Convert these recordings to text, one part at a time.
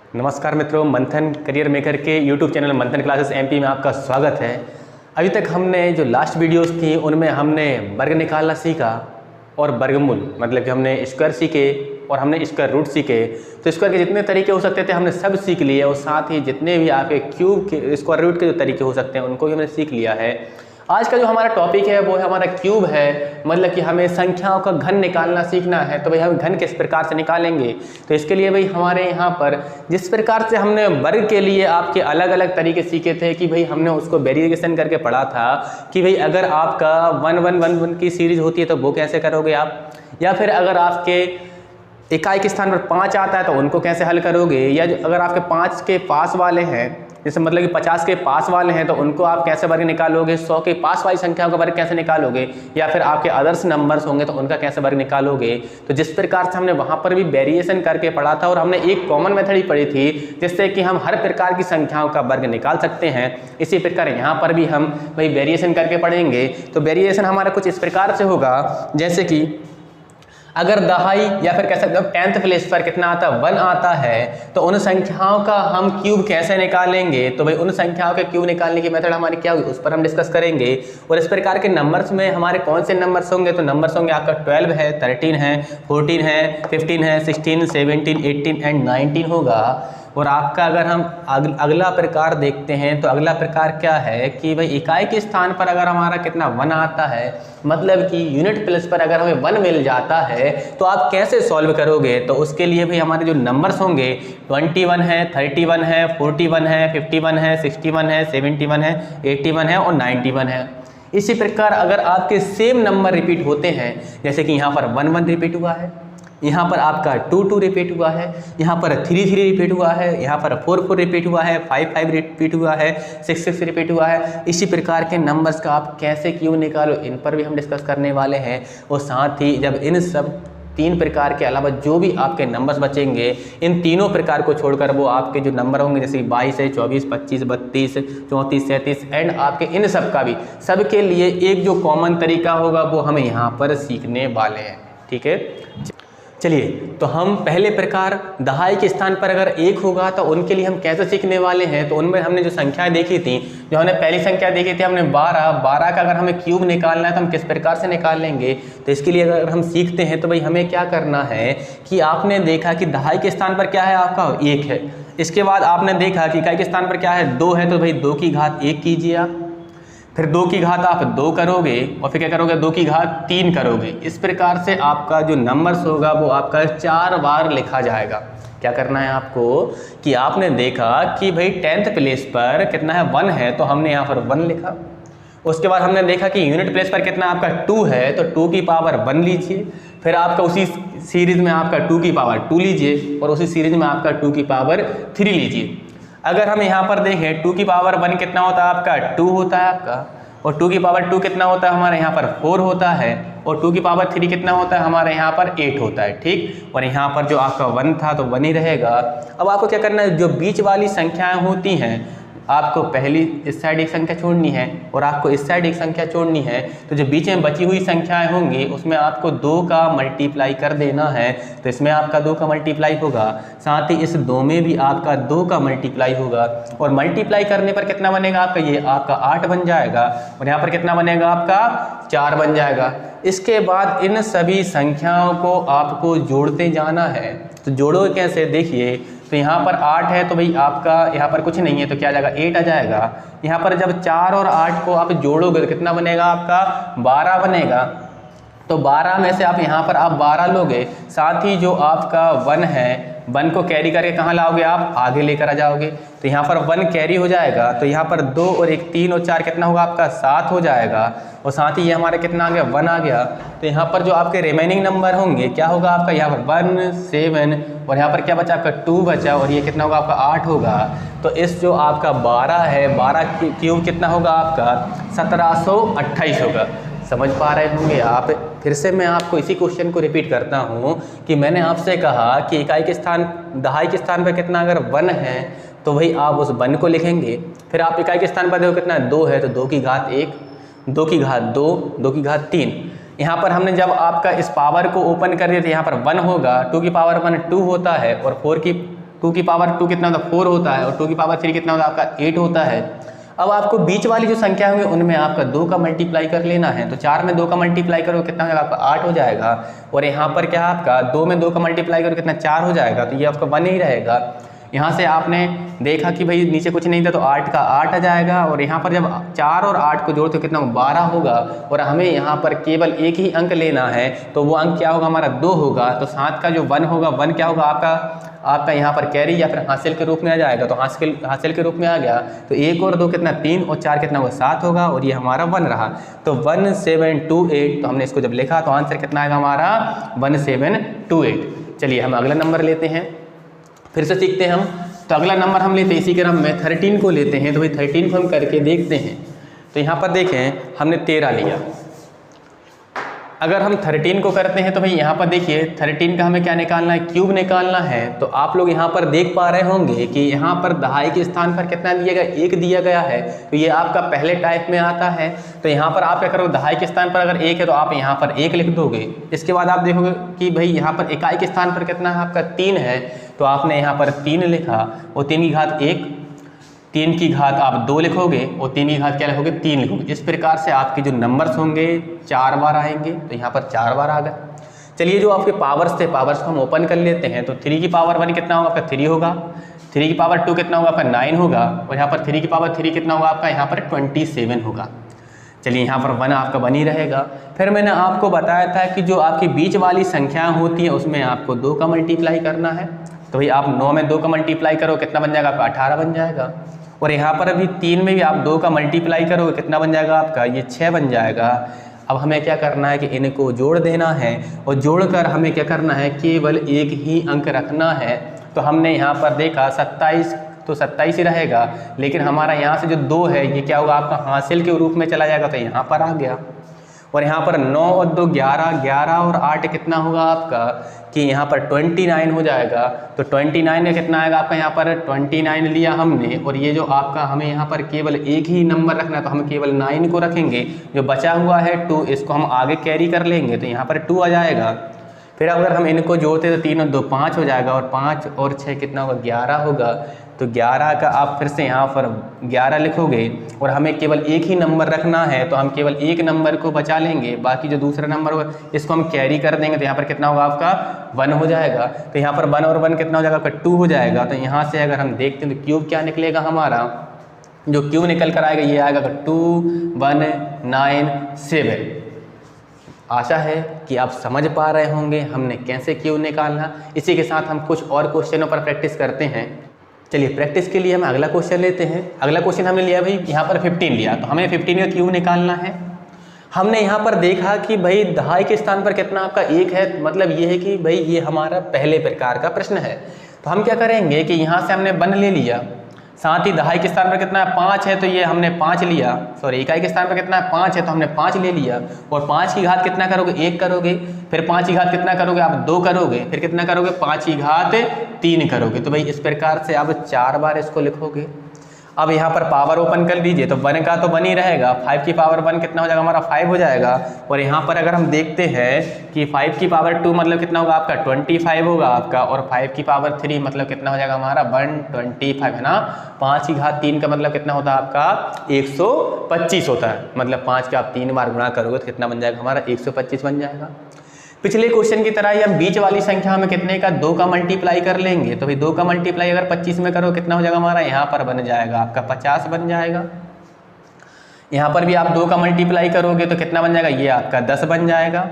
नमस्कार मित्रों, मंथन करियर मेकर के यूट्यूब चैनल मंथन क्लासेस एमपी में आपका स्वागत है। अभी तक हमने जो लास्ट वीडियोस थी उनमें हमने वर्ग निकालना सीखा और वर्गमूल मतलब कि हमने स्क्वायर सीखे और हमने स्क्वायर रूट सीखे। तो स्क्वायर के जितने तरीके हो सकते थे हमने सब सीख लिए और साथ ही जितने भी आपके क्यूब के स्क्वायर रूट के जो तरीके हो सकते हैं उनको भी हमने सीख लिया है। आज का जो हमारा टॉपिक है वो है हमारा क्यूब है, मतलब कि हमें संख्याओं का घन निकालना सीखना है। तो भाई हम घन किस प्रकार से निकालेंगे, तो इसके लिए भाई हमारे यहाँ पर जिस प्रकार से हमने वर्ग के लिए आपके अलग अलग तरीके सीखे थे कि भाई हमने उसको वेरिएशन करके पढ़ा था कि भाई अगर आपका 1 1 1 1 की सीरीज होती है तो वो कैसे करोगे आप, या फिर अगर आपके इकाई के स्थान पर 5 आता है तो उनको कैसे हल करोगे, या अगर आपके 5 के पास वाले हैं जैसे मतलब कि 50 के पास वाले हैं तो उनको आप कैसे वर्ग निकालोगे, 100 के पास वाली संख्याओं का वर्ग कैसे निकालोगे, या फिर आपके अदर्स नंबर्स होंगे तो उनका कैसे वर्ग निकालोगे। तो जिस प्रकार से हमने वहां पर भी वेरिएशन करके पढ़ा था और हमने एक कॉमन मेथड ही पढ़ी थी जिससे कि हम हर प्रकार की संख्याओं का वर्ग निकाल सकते हैं, इसी प्रकार यहाँ पर भी हम वही वेरिएशन करके पढ़ेंगे। तो वेरिएशन हमारा कुछ इस प्रकार से होगा, जैसे कि अगर दहाई या फिर कह सकते हो 10th प्लेस पर कितना आता है 1 आता है तो उन संख्याओं का हम क्यूब कैसे निकालेंगे। तो भाई उन संख्याओं के क्यूब निकालने की मेथड हमारी क्या होगी उस पर हम डिस्कस करेंगे। और इस प्रकार के नंबर्स में हमारे कौन से नंबर्स होंगे, तो नंबर्स होंगे आपका 12 है, 13 है, 14 है, 15 है, 16, 17, 18 एंड 19 होगा। और आपका अगर हम अगला प्रकार देखते हैं तो अगला प्रकार क्या है कि भाई इकाई के स्थान पर अगर हमारा कितना 1 आता है, मतलब कि यूनिट प्लेस पर अगर हमें 1 मिल जाता है तो आप कैसे सॉल्व करोगे। तो उसके लिए भी हमारे जो नंबर्स होंगे 21 है, 31 है, 41 है, 51 है, 61 है, 71 है, 81 है और 91 है। इसी प्रकार अगर आपके सेम नंबर रिपीट होते हैं, जैसे कि यहाँ पर 1 1 रिपीट हुआ है, यहाँ पर आपका 2 2 रिपीट हुआ है, यहाँ पर 3 3 रिपीट हुआ है, यहाँ पर 4 4 रिपीट हुआ है, 5 5 रिपीट हुआ है, 6 6 रिपीट हुआ है। इसी प्रकार के नंबर्स का आप कैसे क्यों निकालो इन पर भी हम डिस्कस करने वाले हैं। और साथ ही जब इन सब 3 प्रकार के अलावा जो भी आपके नंबर्स बचेंगे, इन तीनों प्रकार को छोड़कर वो आपके जो नंबर होंगे जैसे 22 है, 24, 25, 32, 34, 37 एंड आपके इन सब का भी सबके लिए एक जो कॉमन तरीका होगा वो हम यहाँ पर सीखने वाले हैं। ठीक है, चलिए तो हम पहले प्रकार दहाई के स्थान पर अगर 1 होगा तो उनके लिए हम कैसे सीखने वाले हैं। तो उनमें हमने जो संख्याएं देखी थी, जो हमने पहली संख्या देखी थी हमने 12 का अगर हमें क्यूब निकालना है तो हम किस प्रकार से निकाल लेंगे। तो इसके लिए अगर हम सीखते हैं तो भाई हमें क्या करना है कि आपने देखा कि दहाई के स्थान पर क्या है आपका 1 है, इसके बाद आपने देखा कि इकाई के स्थान पर क्या है 2 है, तो भाई 2 की घात 1 कीजिए आप, फिर 2 की घात आप 2 करोगे और फिर क्या करोगे 2 की घात 3 करोगे। इस प्रकार से आपका जो नंबर्स होगा वो आपका 4 बार लिखा जाएगा। क्या करना है आपको कि आपने देखा कि भाई 10th प्लेस पर कितना है 1 है तो हमने यहाँ पर 1 लिखा। उसके बाद हमने देखा कि यूनिट प्लेस पर कितना आपका 2 है तो 2 की पावर 1 लीजिए, फिर आपका उसी सीरीज में आपका 2 की पावर 2 लीजिए और उसी सीरीज में आपका 2 की पावर 3 लीजिए। अगर हम यहाँ पर देखें 2 की पावर 1 कितना होता है आपका 2 होता है आपका, और 2 की पावर 2 कितना होता है हमारे यहाँ पर 4 होता है, और 2 की पावर 3 कितना होता है हमारे यहाँ पर 8 होता है। ठीक, और यहाँ पर जो आपका 1 था तो 1 ही रहेगा। अब आपको क्या करना है, जो बीच वाली संख्याएं होती हैं आपको पहली इस साइड एक संख्या छोड़नी है और आपको इस साइड एक संख्या छोड़नी है। तो जो बीच में बची हुई संख्याएं होंगी उसमें आपको 2 का मल्टीप्लाई कर देना है, तो इसमें आपका 2 का मल्टीप्लाई होगा, साथ ही इस 2 में भी आपका 2 का मल्टीप्लाई होगा। और मल्टीप्लाई करने पर कितना बनेगा आपका, ये आपका 8 बन जाएगा और यहाँ पर कितना बनेगा आपका 4 बन जाएगा। इसके बाद इन सभी संख्याओं को आपको जोड़ते जाना है। तो जोड़ो कैसे, देखिए तो यहाँ पर 8 है तो भाई आपका यहाँ पर कुछ नहीं है तो क्या आ जाएगा 8 आ जाएगा। यहाँ पर जब 4 और 8 को आप जोड़ोगे तो कितना बनेगा आपका 12 बनेगा। तो 12 में से आप यहाँ पर आप 12 लोगे, साथ ही जो आपका 1 है 1 को कैरी करके कहाँ लाओगे आप आगे लेकर आ जाओगे, तो यहाँ पर 1 कैरी हो जाएगा। तो यहाँ पर 2 और 1 3 और 4 कितना होगा आपका 7 हो जाएगा, और साथ ही ये हमारे कितना आ गया 1 आ गया। तो यहाँ पर जो आपके रिमेनिंग नंबर होंगे क्या होगा आपका, यहाँ पर 1 7 और यहाँ पर क्या बचा आपका 2 बचा, और ये कितना होगा आपका 8 होगा। तो इस जो आपका 12 है 12 क्यूब कितना होगा आपका 1728 होगा। समझ पा रहे होंगे आप। फिर से मैं आपको इसी क्वेश्चन को रिपीट करता हूँ कि मैंने आपसे कहा कि इकाई के स्थान दहाई के स्थान पर कितना अगर 1 है तो भाई आप उस 1 को लिखेंगे, फिर आप इकाई के स्थान पर देखो कितना 2 है तो 2 की घात 1, 2 की घात 2, 2 की घात 3। यहाँ पर हमने जब आपका इस पावर को ओपन कर दिया तो यहाँ पर 1 होगा, 2 की पावर 1 2 होता है और 4 की 2 की पावर 2 कितना होता है 4 होता है, और 2 की पावर 3 कितना होता है आपका 8 होता है। अब आपको बीच वाली जो संख्या होंगी उनमें आपका 2 का मल्टीप्लाई कर लेना है। तो 4 में 2 का मल्टीप्लाई करो कितना हो जाएगा आपका 8 हो जाएगा, और यहाँ पर क्या आपका 2 में 2 का मल्टीप्लाई करो कितना 4 हो जाएगा, तो ये आपका 1 ही रहेगा। यहाँ से आपने देखा कि भाई नीचे कुछ नहीं था तो 8 का 8 आ जाएगा, और यहाँ पर जब 4 और 8 को जोड़ते तो कितना 12 होगा, और हमें यहाँ पर केवल एक ही अंक लेना है, तो वो अंक क्या होगा हमारा 2 होगा। तो 7 का जो 1 होगा 1 क्या होगा आपका यहाँ पर कैरी या फिर हासिल के रूप में आ जाएगा। तो हासिल के रूप में आ गया, तो 1 और 2 कितना 3 और 4 कितना होगा 7 होगा, और ये हमारा 1 रहा। तो 1728, तो हमने इसको जब लिखा तो आंसर कितना आएगा हमारा 1728। चलिए हम अगला नंबर लेते हैं, फिर से सीखते हैं हम। तो अगला नंबर हम लेते हैं इसी क्रम में 13 को लेते हैं। तो भाई 13 को हम करके देखते हैं। तो यहाँ पर देखें हमने 13 लिया, अगर हम 13 को करते हैं तो भाई यहाँ पर देखिए 13 का हमें क्या निकालना है, क्यूब निकालना है। तो आप लोग यहाँ पर देख पा रहे होंगे कि यहाँ पर दहाई के स्थान पर कितना दिया गया, 1 दिया गया है। तो ये आपका पहले टाइप में आता है। तो यहाँ पर आप क्या करोगे, दहाई के स्थान पर अगर 1 है तो आप यहाँ पर 1 लिख दोगे। इसके बाद आप देखोगे कि भाई यहाँ पर इकाई के स्थान पर कितना है आपका 3 है, तो आपने यहाँ पर 3 लिखा, और 3 की घात 1, 3 की घात आप 2 लिखोगे, और 3 की घात क्या लिखोगे 3 लिखोगे। इस प्रकार से आपके जो नंबर्स होंगे 4 बार आएंगे। तो यहाँ पर 4 बार आ गए। चलिए जो आपके पावर्स थे, पावर्स को हम ओपन कर लेते हैं। तो 3 की पावर 1 कितना होगा आपका 3 होगा, 3 की पावर 2 कितना होगा आपका 9 होगा, और यहाँ पर 3 की पावर 3 कितना होगा आपका यहाँ पर 27 होगा। चलिए यहाँ पर 1 आपका 1 ही रहेगा। फिर मैंने आपको बताया था कि जो आपकी बीच वाली संख्याएँ होती हैं उसमें आपको 2 का मल्टीप्लाई करना है। तो भाई आप 9 में 2 का मल्टीप्लाई करो कितना बन जाएगा आपका 18 बन जाएगा, और यहाँ पर अभी 3 में भी आप 2 का मल्टीप्लाई करोगे कितना बन जाएगा आपका ये 6 बन जाएगा। अब हमें क्या करना है कि इनको जोड़ देना है, और जोड़कर हमें क्या करना है केवल एक ही अंक रखना है। तो हमने यहाँ पर देखा 27, तो 27 ही रहेगा, लेकिन हमारा यहाँ से जो 2 है ये क्या होगा आपका हासिल के रूप में चला जाएगा, तो यहाँ पर आ गया। और यहाँ पर 9 और 2 11, 11 और 8 कितना होगा आपका कि यहाँ पर 29 हो जाएगा। तो 29 में कितना आएगा आपका यहाँ पर 29 लिया हमने, और ये जो आपका हमें यहाँ पर केवल एक ही नंबर रखना है, तो हम केवल 9 को रखेंगे। जो बचा हुआ है 2 इसको हम आगे कैरी कर लेंगे, तो यहाँ पर 2 आ जाएगा। फिर अगर हम इनको जोड़ते तो 3 और 2 5 हो जाएगा, और 5 और 6 कितना होगा 11 होगा। तो 11 का आप फिर से यहाँ पर 11 लिखोगे, और हमें केवल एक ही नंबर रखना है, तो हम केवल एक नंबर को बचा लेंगे, बाकी जो दूसरा नंबर होगा इसको हम कैरी कर देंगे। तो यहाँ पर कितना होगा आपका 1 हो जाएगा। तो यहाँ पर 1 और 1 कितना हो जाएगा आपका 2 हो जाएगा। तो यहाँ से अगर हम देखते हैं तो क्यूब क्या निकलेगा हमारा, जो क्यूब निकल कर आएगा ये आएगा 2197। आशा है कि आप समझ पा रहे होंगे हमने कैसे क्यूब निकालना। इसी के साथ हम कुछ और क्वेश्चनों पर प्रैक्टिस करते हैं। चलिए प्रैक्टिस के लिए हम अगला क्वेश्चन लेते हैं। अगला क्वेश्चन हमने लिया भाई यहाँ पर 15 लिया, तो हमें 15 का क्यूब निकालना है। हमने यहाँ पर देखा कि भाई दहाई के स्थान पर कितना आपका 1 है, मतलब ये है कि भाई ये हमारा पहले प्रकार का प्रश्न है। तो हम क्या करेंगे कि यहाँ से हमने 1 ले लिया, साथ ही दहाई के स्थान पर कितना है 5 है, तो ये हमने 5 लिया। सॉरी इकाई के स्थान पर कितना है 5 है, तो हमने 5 ले लिया। और 5 की घात कितना करोगे 1 करोगे, फिर 5 की घात कितना करोगे आप 2 करोगे, फिर कितना करोगे 5 की घात 3 करोगे। तो भाई इस प्रकार से आप 4 बार इसको लिखोगे। अब यहाँ पर पावर ओपन कर दीजिए, तो 1 का तो 1 ही रहेगा, 5 की पावर 1 कितना हो जाएगा हमारा 5 हो जाएगा। और यहाँ पर अगर हम देखते हैं कि 5 की पावर 2 मतलब कितना होगा आपका 25 होगा आपका, और 5 की पावर 3 मतलब कितना हो जाएगा हमारा 125 है ना। 5 की घात 3 का मतलब कितना होता है आपका 125 होता है, मतलब 5 का आप 3 बार गुणा करोगे तो कितना बन जाएगा हमारा 125 बन जाएगा। पिछले क्वेश्चन की तरह ही हम बीच वाली संख्या में कितने का 2 का मल्टीप्लाई कर लेंगे। तो भाई 2 का मल्टीप्लाई अगर 25 में करो कितना हो जाएगा हमारा यहाँ पर बन जाएगा आपका 50 बन जाएगा। यहाँ पर भी आप 2 का मल्टीप्लाई करोगे तो कितना बन जाएगा ये आपका 10 बन जाएगा।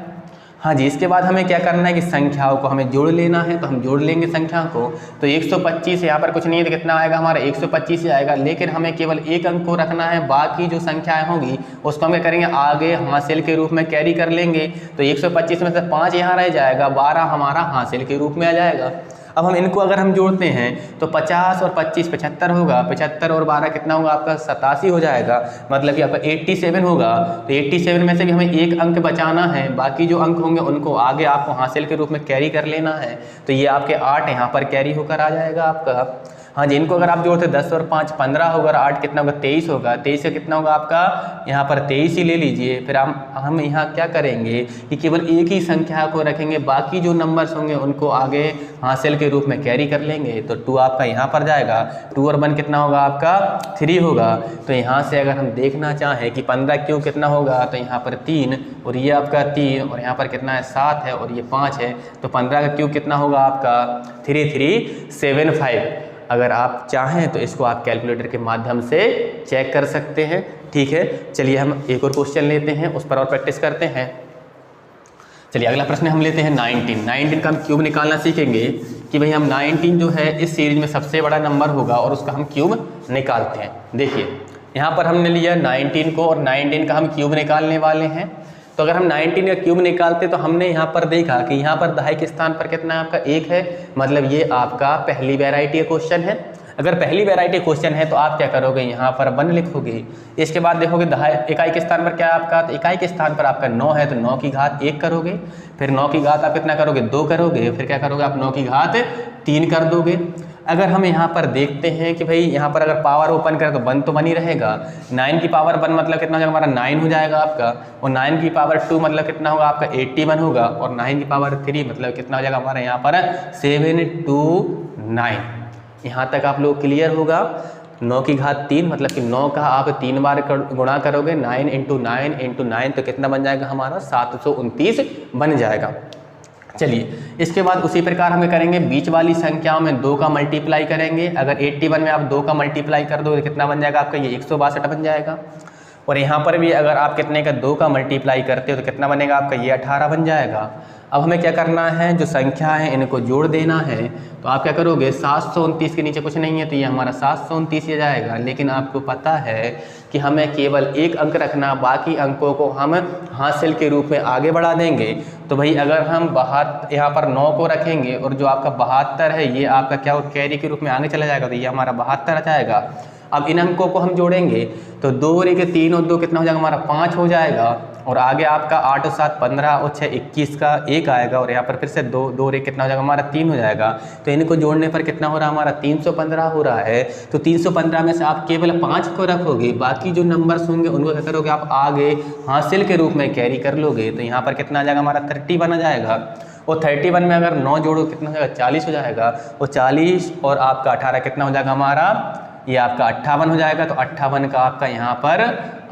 हाँ जी, इसके बाद हमें क्या करना है कि संख्याओं को हमें जोड़ लेना है। तो हम जोड़ लेंगे संख्या को। तो 125 यहाँ पर कुछ नहीं है तो कितना आएगा हमारा 125 ही आएगा, लेकिन हमें केवल एक अंक को रखना है, बाकी जो संख्याएं होंगी उसको हम क्या करेंगे आगे हासिल के रूप में कैरी कर लेंगे। तो 125 में से 5 यहाँ रह जाएगा, 12 हमारा हासिल के रूप में आ जाएगा। अब हम इनको अगर हम जोड़ते हैं तो 50 और 25 75 होगा, 75 और 12 कितना होगा आपका 87 हो जाएगा, मतलब कि आपका 87 होगा। तो 87 में से भी हमें एक अंक बचाना है, बाकी जो अंक होंगे उनको आगे आपको हासिल के रूप में कैरी कर लेना है। तो ये आपके 8 यहाँ पर कैरी होकर आ जाएगा आपका। हाँ जी, इनको अगर आप जोड़ते 10 और 5 15 होगा और 8 कितना होगा 23 होगा। 23 से कितना होगा आपका यहाँ पर 23 ही ले लीजिए। फिर हम यहाँ क्या करेंगे कि केवल एक ही संख्या को रखेंगे, बाकी जो नंबर्स होंगे उनको आगे हासिल के रूप में कैरी कर लेंगे। तो 2 आपका यहाँ पर जाएगा, 2 और 1 कितना होगा आपका 3 होगा। तो यहाँ से अगर हम देखना चाहें कि 15 क्यूब कितना होगा तो यहाँ पर 3 और ये आपका 3 और यहाँ पर कितना है 7 है और ये 5 है। तो 15 का क्यूब कितना होगा आपका 3375। अगर आप चाहें तो इसको आप कैलकुलेटर के माध्यम से चेक कर सकते हैं। ठीक है, चलिए हम एक और क्वेश्चन लेते हैं, उस पर और प्रैक्टिस करते हैं। चलिए अगला प्रश्न हम लेते हैं 19 का हम क्यूब निकालना सीखेंगे कि भाई हम 19 जो है इस सीरीज में सबसे बड़ा नंबर होगा और उसका हम क्यूब निकालते हैं। देखिए यहाँ पर हमने लिया 19 को और 19 का हम क्यूब निकालने वाले हैं। तो अगर हम 19 का क्यूब निकालते तो हमने यहाँ पर देखा कि यहाँ पर दहाई के स्थान पर कितना है आपका 1 है, मतलब ये आपका पहली वैरायटी क्वेश्चन है। अगर पहली वैरायटी क्वेश्चन है तो आप क्या करोगे, यहाँ पर 1 लिखोगे। इसके बाद देखोगे इकाई के स्थान पर क्या है आपका, तो इकाई के स्थान पर आपका 9 है तो 9 की घात 1 करोगे। फिर 9 की घात आप कितना करोगे 2 करोगे। फिर क्या करोगे आप 9 की घात 3 कर दोगे। अगर हम यहाँ पर देखते हैं कि भाई यहाँ पर अगर पावर ओपन करें तो 1 तो 1 ही रहेगा। 9 की पावर 1 मतलब कितना हो जाएगा हमारा 9 हो जाएगा आपका, और 9 की पावर 2 मतलब कितना होगा आपका 81 होगा, और 9 की पावर 3 मतलब कितना हो जाएगा हमारा यहाँ पर 729। यहाँ तक आप लोग क्लियर होगा। 9 की घात 3 मतलब कि 9 का आप 3 बार गुणा करोगे, 9 × 9 × 9 तो कितना बन जाएगा हमारा 729 बन जाएगा। चलिए इसके बाद उसी प्रकार हम करेंगे, बीच वाली संख्याओं में 2 का मल्टीप्लाई करेंगे। अगर 81 में आप 2 का मल्टीप्लाई कर दो तो कितना बन जाएगा आपका ये 162 बन जाएगा। और यहाँ पर भी अगर आप कितने का 2 का मल्टीप्लाई करते हो तो कितना बनेगा आपका ये 18 बन जाएगा। अब हमें क्या करना है, जो संख्या है इनको जोड़ देना है। तो आप क्या करोगे 729 के नीचे कुछ नहीं है तो ये हमारा 729 ही जाएगा। लेकिन आपको पता है कि हमें केवल एक अंक रखना, बाकी अंकों को हम हासिल के रूप में आगे बढ़ा देंगे। तो भाई अगर हम यहाँ पर 9 को रखेंगे और जो आपका 72 है ये आपका क्या हो कैरी के रूप में आगे चला जाएगा, तो ये हमारा 72 आ जाएगा। अब इन अंकों को हम जोड़ेंगे तो 2 और 1 3 और 2 कितना हो जाएगा हमारा 5 हो जाएगा, और आगे आपका 8 और 7 15 और 6 21 का 1 आएगा, और यहाँ पर फिर से 2 और 1 कितना हो जाएगा हमारा 3 हो जाएगा। तो इनको जोड़ने पर कितना हो रहा है हमारा 315 हो रहा है। तो 315 में से आप केवल 5 को रखोगे, बाकी जो नंबर्स होंगे उनको क्या करोगे आप आगे हासिल के रूप में कैरी कर लोगे। तो यहाँ पर कितना आ जाएगा हमारा 31 आ जाएगा, और 31 में अगर 9 जोड़ो कितना हो जाएगा 40 हो जाएगा, और 40 और आपका 18 कितना हो जाएगा हमारा ये आपका 58 हो जाएगा। तो 58 का आपका यहाँ पर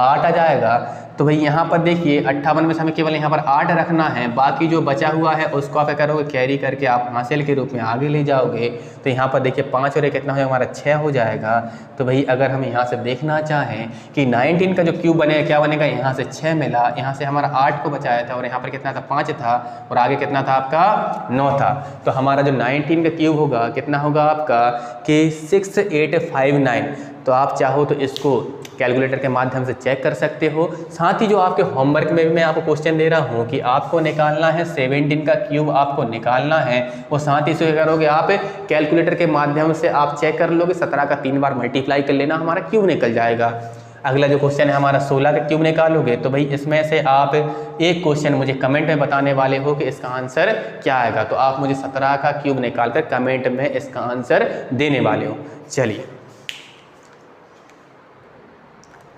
8 आ जाएगा। तो भाई यहाँ पर देखिए 58 में से हमें केवल यहाँ पर 8 रखना है, बाकी जो बचा हुआ है उसको आप क्या करोगे कैरी करके आप हासिल के रूप में आगे ले जाओगे। तो यहाँ पर देखिए 5 और 1 कितना हो जाएगा हमारा 6 हो जाएगा। तो भाई अगर हम यहाँ से देखना चाहें कि 19 का जो क्यूब बनेगा क्या बनेगा, यहाँ से 6 मिला, यहाँ से हमारा 8 को बचाया था, और यहाँ पर कितना था 5 था, और आगे कितना था आपका 9 था। तो हमारा जो 19 का क्यूब होगा कितना होगा आपका कि 6859। तो आप चाहो तो इसको कैलकुलेटर के माध्यम से चेक कर सकते हो। साथ ही जो आपके होमवर्क में भी मैं आपको क्वेश्चन दे रहा हूँ कि आपको निकालना है 17 का क्यूब आपको निकालना है, और साथ ही से करोगे आप कैलकुलेटर के माध्यम से आप चेक कर लोगे, 17 का 3 बार मल्टीप्लाई कर लेना, हमारा क्यूब निकल जाएगा। अगला जो क्वेश्चन है हमारा 16 का क्यूब निकालोगे। तो भाई इसमें से आप एक क्वेश्चन मुझे कमेंट में बताने वाले हो कि इसका आंसर क्या आएगा। तो आप मुझे 17 का क्यूब निकाल कर कमेंट में इसका आंसर देने वाले हो।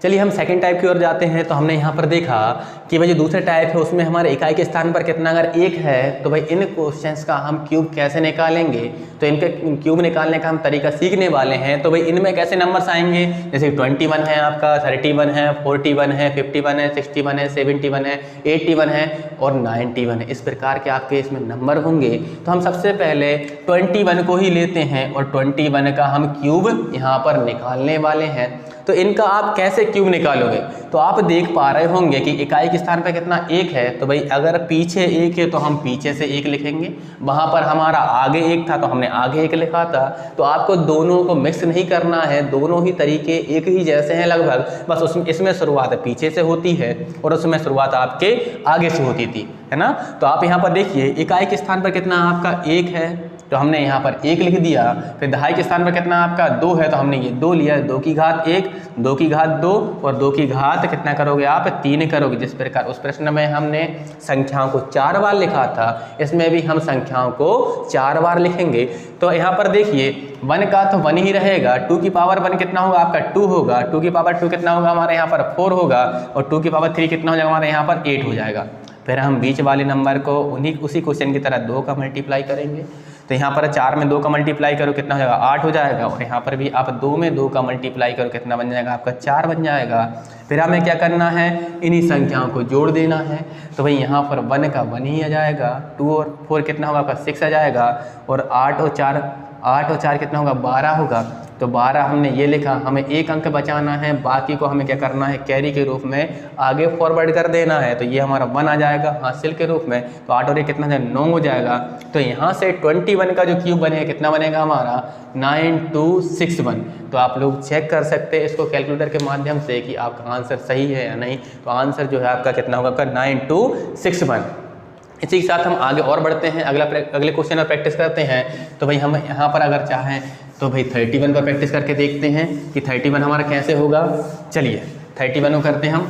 चलिए हम सेकंड टाइप की ओर जाते हैं। तो हमने यहाँ पर देखा कि भाई जो दूसरे टाइप है उसमें हमारे इकाई के स्थान पर कितना अगर 1 है, तो भाई इन क्वेश्चंस का हम क्यूब कैसे निकालेंगे, तो इनके क्यूब निकालने का हम तरीका सीखने वाले हैं। तो भाई इनमें कैसे नंबर्स आएंगे, जैसे 21 है आपका, 31 है, 41 है, 51 है, 61 है, 71 है, 81 है और 91 है। इस प्रकार के आपके इसमें नंबर होंगे। तो हम सबसे पहले 21 को ही लेते हैं और 21 का हम क्यूब यहाँ पर निकालने वाले हैं। तो इनका आप कैसे क्यूब निकालोगे, तो आप देख पा रहे होंगे कि इकाई के स्थान पर कितना 1 है। तो भाई अगर पीछे 1 है तो हम पीछे से 1 लिखेंगे, वहाँ पर हमारा आगे 1 था तो हमने आगे 1 लिखा था। तो आपको दोनों को मिक्स नहीं करना है, दोनों ही तरीके एक ही जैसे हैं लगभग, बस इसमें शुरुआत पीछे से होती है और उसमें शुरुआत आपके आगे से होती थी, है ना। तो आप यहाँ पर देखिए इकाई के स्थान पर कितना आपका 1 है, तो हमने यहाँ पर 1 लिख दिया। फिर दहाई के स्थान पर कितना आपका 2 है, तो हमने ये 2 लिया, 2 की घात 1, 2 की घात 2 और 2 की घात कितना करोगे आप 3 करोगे। जिस प्रकार उस प्रश्न में हमने संख्याओं को 4 बार लिखा था, इसमें भी हम संख्याओं को 4 बार लिखेंगे। तो यहाँ पर देखिए 1 का तो 1 ही रहेगा, 2 की पावर 1 कितना होगा आपका 2 होगा, 2 की पावर 2 कितना होगा हमारे यहाँ पर 4 होगा और 2 की पावर 3 कितना हो जाएगा हमारे यहाँ पर 8 हो जाएगा। फिर हम बीच वाले नंबर को उसी क्वेश्चन की तरह 2 का मल्टीप्लाई करेंगे। तो यहाँ पर 4 में 2 का मल्टीप्लाई करो कितना हो जाएगा 8 हो जाएगा और यहाँ पर भी आप 2 में 2 का मल्टीप्लाई करो कितना बन जाएगा आपका 4 बन जाएगा। फिर हमें क्या करना है, इन्हीं संख्याओं को जोड़ देना है। तो भाई यहाँ पर 1 का 1 ही आ जाएगा, 2 और 4 कितना होगा आपका 6 आ जाएगा और 8 और 4 कितना होगा 12 होगा। तो 12 हमने ये लिखा, हमें 1 अंक बचाना है, बाकी को हमें क्या करना है कैरी के रूप में आगे फॉरवर्ड कर देना है। तो ये हमारा 1 आ जाएगा हासिल के रूप में, तो 8 और 1 कितना है 9 हो जाएगा। तो यहाँ से 21 का जो क्यूब बनेगा कितना बनेगा हमारा 9261। तो आप लोग चेक कर सकते हैं इसको कैलकुलेटर के माध्यम से कि आपका आंसर सही है या नहीं। तो आंसर जो है आपका कितना होगा आपका 9261। इसी के साथ हम आगे और बढ़ते हैं, अगले क्वेश्चन पर प्रैक्टिस करते हैं। तो भाई हम यहाँ पर अगर चाहें तो भाई 31 पर प्रैक्टिस करके देखते हैं कि 31 हमारा कैसे होगा। चलिए 31 को करते हैं हम।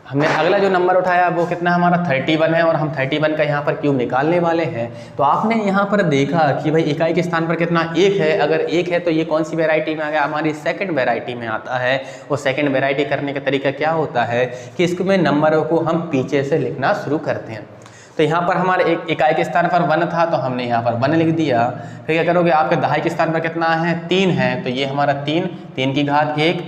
हमने अगला जो नंबर उठाया वो कितना हमारा 31 है और हम 31 का यहाँ पर क्यूब निकालने वाले हैं। तो आपने यहाँ पर देखा कि भाई इकाई के स्थान पर कितना 1 है, अगर 1 है तो ये कौन सी वेराइटी में आ गया, हमारी सेकंड वेराइटी में आता है। और सेकंड वेराइटी करने का तरीका क्या होता है कि इसमें नंबरों को हम पीछे से लिखना शुरू करते हैं। तो यहाँ पर हमारे एक इकाई के स्थान पर 1 था तो हमने यहाँ पर 1 लिख दिया। फिर क्या करोगे, आपके दहाई के स्थान पर कितना है 3 है, तो ये हमारा 3 की घात 1,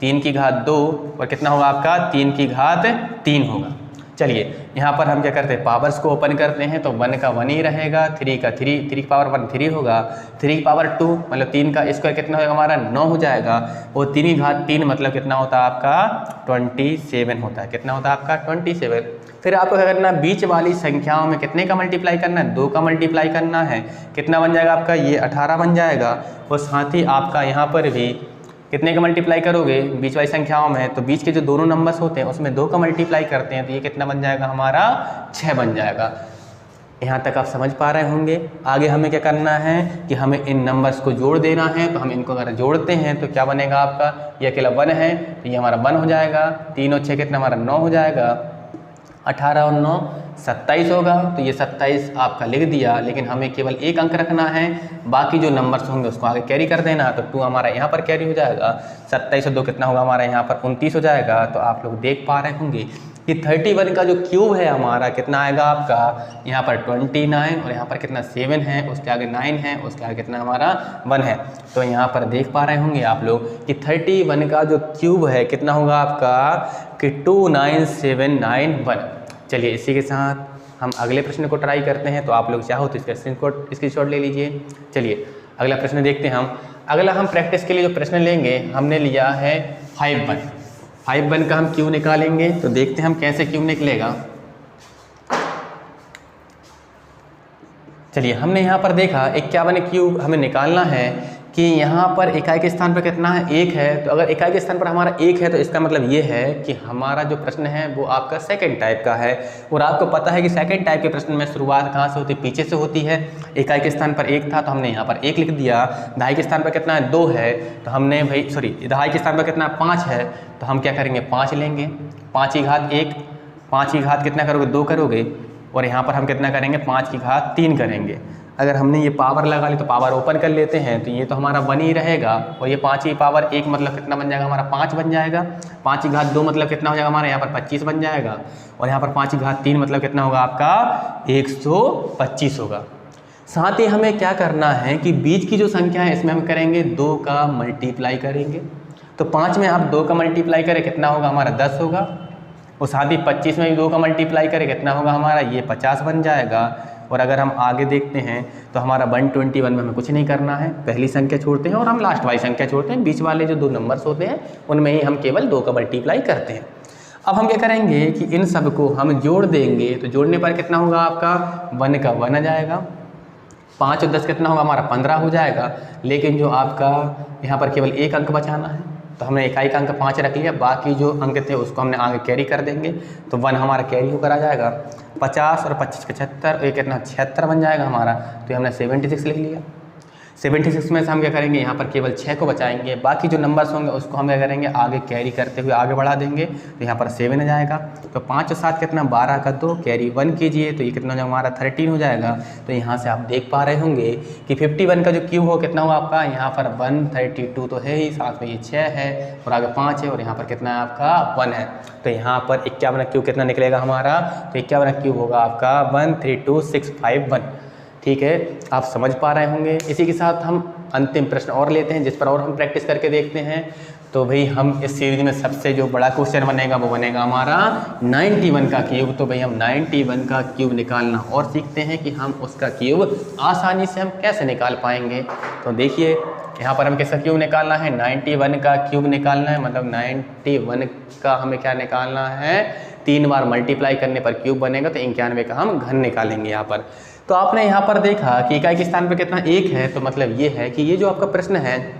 3 की घात 2 और कितना होगा आपका 3 की घात 3 होगा। चलिए यहाँ पर हम क्या करते हैं पावर्स को ओपन करते हैं। तो 1 का 1 ही रहेगा, 3 का 3 की पावर 1 3 होगा, 3 की पावर 2 मतलब 3 का स्क्वायर कितना होगा हमारा 9 हो जाएगा और 3 की घात 3 मतलब कितना होता है आपका 27 होता है। कितना होता है आपका 27। फिर आपको क्या करना है, बीच वाली संख्याओं में कितने का मल्टीप्लाई करना है 2 का मल्टीप्लाई करना है। कितना बन जाएगा आपका ये 18 बन जाएगा। और साथ ही आपका यहाँ पर भी कितने का मल्टीप्लाई करोगे बीच वाली संख्याओं में, तो बीच के जो दोनों नंबर्स होते हैं उसमें 2 का मल्टीप्लाई करते हैं तो ये कितना बन जाएगा हमारा 6 बन जाएगा। यहाँ तक आप समझ पा रहे होंगे। आगे हमें क्या करना है कि हमें इन नंबर्स को जोड़ देना है। तो हम इनको अगर जोड़ते हैं तो क्या बनेगा आपका, ये अकेला 1 है तो ये हमारा 1 हो जाएगा, 3 और 6 कितना हमारा 9 हो जाएगा, 18 और 9 27 होगा। तो ये 27 आपका लिख दिया, लेकिन हमें केवल 1 अंक रखना है, बाकी जो नंबर्स होंगे उसको आगे कैरी कर देना। तो 2 हमारा यहाँ पर कैरी हो जाएगा, 27 और 2 कितना होगा हमारा यहाँ पर 29 हो जाएगा। तो आप लोग देख पा रहे होंगे कि 31 का जो क्यूब है हमारा कितना आएगा आपका यहाँ पर 29 और यहाँ पर कितना 7 है, उसके आगे 9 है, उसके आगे कितना हमारा 1 है। तो यहाँ पर देख पा रहे होंगे आप लोग कि 31 का जो क्यूब है कितना होगा आपका कि 29791। चलिए इसी के साथ हम अगले प्रश्न को ट्राई करते हैं। तो आप लोग चाहो तो इसका स्क्रीनशॉट ले लीजिए। चलिए अगला प्रश्न देखते हैं हम। अगला हम प्रैक्टिस के लिए जो प्रश्न लेंगे हमने लिया है 5 का हम क्यूब निकालेंगे। तो देखते हैं हम कैसे क्यूब निकलेगा। चलिए हमने यहाँ पर देखा 51 क्यूब हमें निकालना है कि यहाँ पर इकाई के स्थान पर कितना है 1 है। तो अगर इकाई के स्थान पर हमारा 1 है तो इसका मतलब ये है कि हमारा जो प्रश्न है वो आपका सेकंड टाइप का है। और आपको पता है कि सेकंड टाइप के प्रश्न में शुरुआत कहाँ से होती है, पीछे से होती है। इकाई के स्थान पर 1 था तो हमने यहाँ पर 1 लिख दिया। दहाई के स्थान पर कितना है 2 है तो हमने भाई दहाई के स्थान पर कितना 5 है तो हम क्या करेंगे 5 लेंगे। 5 की घात 1, 5 की घात कितना करोगे 2 करोगे और यहाँ पर हम कितना करेंगे 5 की घात 3 करेंगे। अगर हमने ये पावर लगा ली तो पावर ओपन कर लेते हैं तो ये तो हमारा 1 ही रहेगा और ये 5 की पावर 1 मतलब कितना बन जाएगा हमारा 5 बन जाएगा। 5 की घात 2 मतलब कितना हो जाएगा हमारा यहाँ पर 25 बन जाएगा और यहाँ पर 5 की घात 3 मतलब कितना होगा आपका 125 होगा। साथ ही हमें क्या करना है कि बीच की जो संख्या है इसमें हम करेंगे 2 का मल्टीप्लाई करेंगे। तो 5 में आप 2 का मल्टीप्लाई करें कितना होगा हमारा 10 होगा और साथ ही 25 में भी 2 का मल्टीप्लाई करें कितना होगा हमारा ये 50 बन जाएगा। और अगर हम आगे देखते हैं तो हमारा 121 में हमें कुछ नहीं करना है, पहली संख्या छोड़ते हैं और हम लास्ट वाली संख्या छोड़ते हैं। बीच वाले जो 2 नंबर्स होते हैं उनमें ही हम केवल 2 का मल्टीप्लाई करते हैं। अब हम क्या करेंगे कि इन सब को हम जोड़ देंगे। तो जोड़ने पर कितना होगा आपका 1 का 1 आ जाएगा, 5 और 10 कितना होगा हमारा 15 हो जाएगा। लेकिन जो आपका यहाँ पर केवल 1 अंक बचाना है तो हमने इकाई का अंक 5 रख लिया, बाकी जो अंक थे उसको हमने आगे कैरी कर देंगे, तो 1 हमारा कैरी होकर आ जाएगा। 50 और 25 75, ये कितना 76 बन जाएगा हमारा, तो हमने 76 लिख लिया। 76 में से हम क्या करेंगे, यहाँ पर केवल 6 को बचाएंगे, बाकी जो नंबर्स होंगे उसको हम क्या करेंगे आगे कैरी करते हुए आगे बढ़ा देंगे, तो यहाँ पर 7 आ जाएगा। तो 5 और 7 कितना 12 का 2 कैरी 1 कीजिए, तो ये कितना जो हमारा 13 हो जाएगा। तो यहाँ से आप देख पा रहे होंगे कि 51 का जो क्यूब हो कितना हुआ आपका, यहाँ पर 132 तो है ही, साथ में ये 6 है और आगे 5 है और यहाँ पर कितना है आपका 1 है। तो यहाँ पर 51 क्यूब कितना निकलेगा हमारा, तो 51 क्यूब होगा आपका 132651। ठीक है, आप समझ पा रहे होंगे। इसी के साथ हम अंतिम प्रश्न और लेते हैं जिस पर और हम प्रैक्टिस करके देखते हैं। तो भाई हम इस सीरीज में सबसे जो बड़ा क्वेश्चन बनेगा वो बनेगा हमारा 91 का क्यूब। तो भाई हम 91 का क्यूब निकालना और सीखते हैं कि हम उसका क्यूब आसानी से हम कैसे निकाल पाएंगे। तो देखिए यहाँ पर हम किसका क्यूब निकालना है, 91 का क्यूब निकालना है, मतलब 91 का हमें क्या निकालना है, 3 बार मल्टीप्लाई करने पर क्यूब बनेगा, तो 91 का हम घन निकालेंगे यहाँ पर। तो आपने यहाँ पर देखा कि इकाई के स्थान पर कितना 1 है, तो मतलब ये है कि ये जो आपका प्रश्न है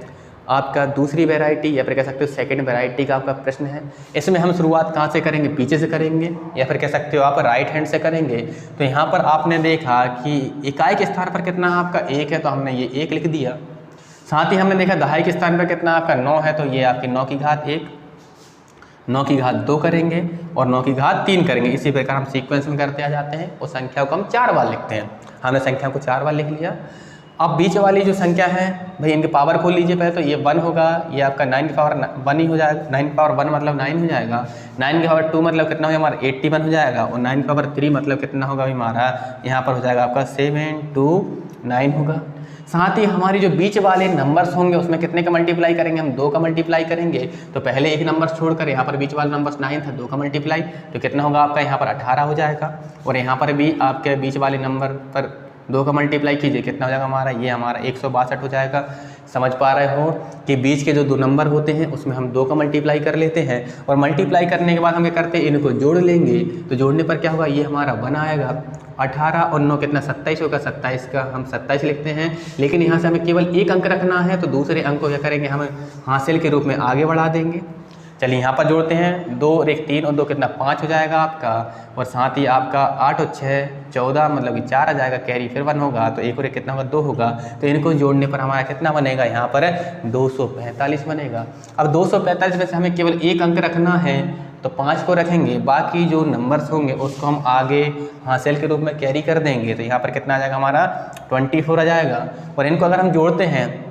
आपका दूसरी वैरायटी या फिर कह सकते हो सेकंड वैरायटी का आपका प्रश्न है। इसमें हम शुरुआत कहाँ से करेंगे, पीछे से करेंगे या फिर कह सकते हो आप राइट हैंड से करेंगे। तो यहाँ पर आपने देखा कि इकाई के स्थान पर कितना आपका 1 है, तो हमने ये 1 लिख दिया। साथ ही हमने देखा दहाई के स्थान पर कितना आपका 9 है, तो ये आपकी 9 की घात 1, 9 की घात 2 करेंगे और 9 की घात 3 करेंगे। इसी प्रकार हम सीक्वेंस में करते आ जाते हैं और संख्या को हम 4 बार लिखते हैं। हमने संख्या को 4 बार लिख लिया। अब बीच वाली जो संख्या है भाई इनके पावर खोल लीजिए पहले, तो ये 1 होगा, ये आपका 9 की पावर 1 ही हो जाएगा, 9 की पावर 1 मतलब 9 हो जाएगा, 9 की पावर 2 मतलब कितना हो हमारा 81 हो जाएगा और 9 की पावर 3 मतलब कितना होगा हमारा यहाँ पर हो जाएगा आपका 729 होगा। साथ ही हमारी जो बीच वाले नंबर्स होंगे उसमें कितने का मल्टीप्लाई करेंगे, हम 2 का मल्टीप्लाई करेंगे। तो पहले एक नंबर छोड़कर यहाँ पर बीच वाला नंबर 9 था, 2 का मल्टीप्लाई तो कितना होगा आपका यहाँ पर 18 हो जाएगा और यहाँ पर भी आपके बीच वाले नंबर पर 2 का मल्टीप्लाई कीजिए, कितना हो जाएगा हमारा, ये हमारा 162 हो जाएगा। समझ पा रहे हो कि बीच के जो 2 नंबर होते हैं उसमें हम 2 का मल्टीप्लाई कर लेते हैं और मल्टीप्लाई करने के बाद हम क्या करते हैं इनको जोड़ लेंगे। तो जोड़ने पर क्या होगा, ये हमारा 1 आएगा। 18 और 9 कितना 27 होगा, 27 का हम 27 लिखते हैं। लेकिन यहाँ से हमें केवल एक अंक रखना है, तो दूसरे अंक को क्या करेंगे हम हासिल के रूप में आगे बढ़ा देंगे। चलिए यहाँ पर जोड़ते हैं, 2 और 1 3 और 2 कितना 5 हो जाएगा आपका और साथ ही आपका 8 और 6 14 मतलब कि 4 आ जाएगा, कैरी फिर 1 होगा, तो 1 और 1 कितना होगा 2 होगा। तो इनको जोड़ने पर हमारा कितना बनेगा, यहाँ पर 245 बनेगा। अब 245 में से हमें केवल एक अंक रखना है, तो 5 को रखेंगे, बाकी जो नंबर्स होंगे उसको हम आगे हासिल के रूप में कैरी कर देंगे। तो यहाँ पर कितना आ जाएगा हमारा 24 आ जाएगा और इनको अगर हम जोड़ते हैं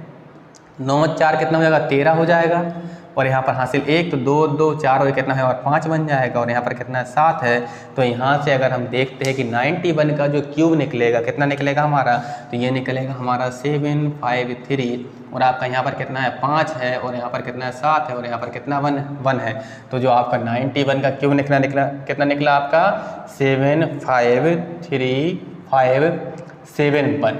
9 और 4 कितना हो जाएगा 13 हो जाएगा और यहाँ पर हासिल 1 तो 2 2 4 और कितना है और 5 बन जाएगा और यहाँ पर कितना 7 है। तो यहाँ से अगर हम देखते हैं कि 91 का जो क्यूब निकलेगा कितना निकलेगा हमारा, तो ये निकलेगा हमारा 753 और आपका यहाँ पर कितना है 5 है और यहाँ पर कितना है 7 है और यहाँ पर कितना 1 है। तो जो आपका 91 का क्यूब कितना निकला आपका 753,571।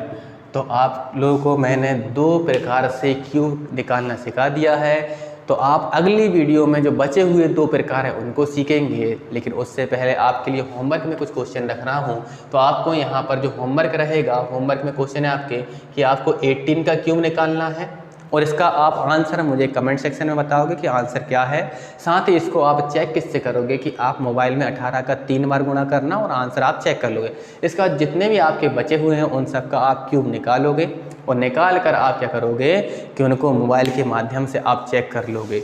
तो आप लोगों को मैंने 2 प्रकार से क्यूब निकालना सिखा दिया है। तो आप अगली वीडियो में जो बचे हुए 2 प्रकार हैं उनको सीखेंगे, लेकिन उससे पहले आपके लिए होमवर्क में कुछ क्वेश्चन रख रहा हूँ। तो आपको यहाँ पर जो होमवर्क रहेगा, होमवर्क में क्वेश्चन है आपके कि आपको 18 का क्यूब निकालना है और इसका आप आंसर मुझे कमेंट सेक्शन में बताओगे कि आंसर क्या है। साथ ही इसको आप चेक किससे करोगे कि आप मोबाइल में 18 का 3 बार गुणा करना और आंसर आप चेक कर लोगे। इसका जितने भी आपके बचे हुए हैं उन सब का आप क्यूब निकालोगे और निकाल कर आप क्या करोगे कि उनको मोबाइल के माध्यम से आप चेक कर लोगे।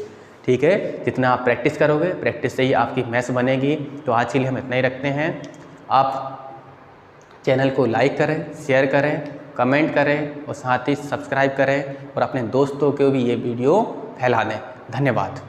ठीक है, जितना आप प्रैक्टिस करोगे, प्रैक्टिस से ही आपकी मैथ्स बनेगी। तो आज के लिए हम इतना ही रखते हैं। आप चैनल को लाइक करें, शेयर करें, कमेंट करें और साथ ही सब्सक्राइब करें और अपने दोस्तों को भी ये वीडियो फैला दें। धन्यवाद।